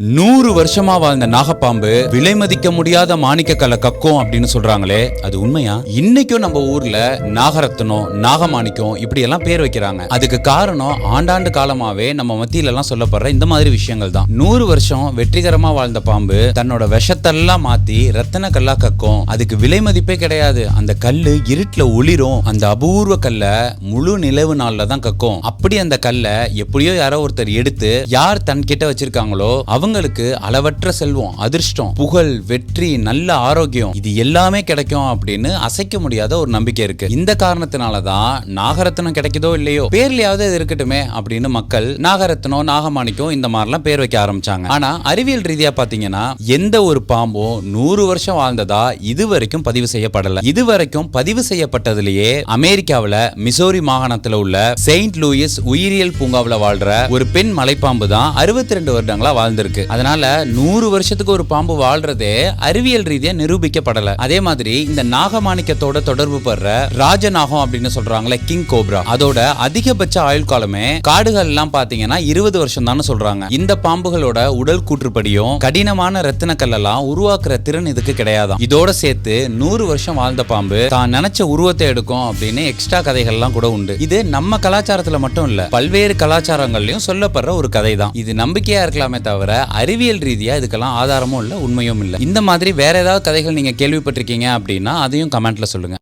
100 வருஷமா வாழ்ந்த நாகப்பாம்பு விலை மதிக்க முடியாத மாணிக்க கல்ல கக்கும் அப்படின்னு சொல்றாங்களே, அது உண்மையா? இன்னைக்கும் நம்ம ஊர்ல நாகரத்னம், நாகமாணிக்கம் இப்படி எல்லாம் பேர் வைக்கிறாங்க. அதுக்கு காரணம் ஆண்டாண்டு காலமாவே நம்ம மத்தியில எல்லாம் சொல்லப்படுற இந்த மாதிரி விஷயங்கள் தான். 100 வருஷம் வெற்றிகரமா வாழ்ந்த பாம்பு தன்னோட விஷத்தெல்லாம் மாத்தி ரத்தன கல்லா கக்கும். அதுக்கு விலை மதிப்பே கிடையாது. அந்த கல்லு இருட்டுல ஒளிரும். அந்த அபூர்வ கல்ல முழு நிலவு நாள்ல தான் கக்கும். அப்படி அந்த கல்ல எப்படியோ யாரோ ஒருத்தர் எடுத்து யார் தன் கிட்ட வச்சிருக்காங்களோ அவங்களுக்கு அளவற்ற செல்வம், அதிர்ஷ்டம், புகழ், வெற்றி, நல்ல ஆரோக்கியம் இது எல்லாமே கிடைக்கும் அப்படின்னு அசைக்க முடியாத ஒரு நம்பிக்கை இருக்கு. இந்த காரணத்தினாலதான் நாகரத்னம் கிடைக்குதோ இல்லையோ பேர்லயாவது இது இருக்கட்டுமே அப்படின்னு மக்கள் நாகரத்னம், நாகமாணிக்கம் இந்த மாதிரிலாம் பேர் வைக்க ஆரம்பிச்சாங்க. ஆனா அறிவியல் ரீதியா பாத்தீங்கன்னா எந்த ஒரு பாம்பும் 100 வருஷம் வாழ்ந்ததா இதுவரைக்கும் பதிவு செய்யப்படல. இதுவரைக்கும் பதிவு செய்யப்பட்டதுலயே அமெரிக்காவில மிசோரி மாகாணத்துல உள்ள செயின்ட் லூயிஸ் உயிரியல் பூங்காவில வாழ்ற ஒரு பெண் மலைப்பாம்பு தான் 62 வருடங்களா வாழ்ந்திருக்கு. அதனால 100 வருஷத்துக்கு ஒரு பாம்பு வாழ்றதே அறிவியல் ரீதியா நிரூபிக்கப்படல. அதே மாதிரி இந்த நாகமாணிக்கத்தோட தொடர்பு படுற ராஜநாகம் அப்படின்னு சொல்றாங்களே, கிங் கோப்ரா, அதோட அதிகபட்ச ஆயுள் காலமே காடுகள் எல்லாம் பாத்தீங்கன்னா 20 வருஷம் தான் சொல்றாங்க. இந்த பாம்புகளோட உடல் கூற்றுப்படியும் கடினமான ரத்தின கல்லெல்லாம் உருவாக்குற திறன் இதுக்கு கிடையாதான். இதோட சேர்த்து 100 வருஷம் வாழ்ந்த பாம்பு தான் நினைச்ச உருவத்தை எடுக்கும் அப்படின்னு எக்ஸ்ட்ரா கதைகள்லாம் கூட உண்டு. இது நம்ம கலாச்சாரத்துல மட்டும் இல்ல, பல்வேறு கலாச்சாரங்கள்லயும் சொல்லப்படுற ஒரு கதை தான். இது நம்பிக்கையா இருக்கலாமே தவிர அறிவியல் ரீதியா இதுக்கெல்லாம் ஆதாரமும் இல்ல, உண்மையும் இல்ல. இந்த மாதிரி வேற ஏதாவது கதைகள் நீங்க கேள்விப்பட்டிருக்கீங்க அப்படின்னா அதையும் கமெண்ட்ல சொல்லுங்க.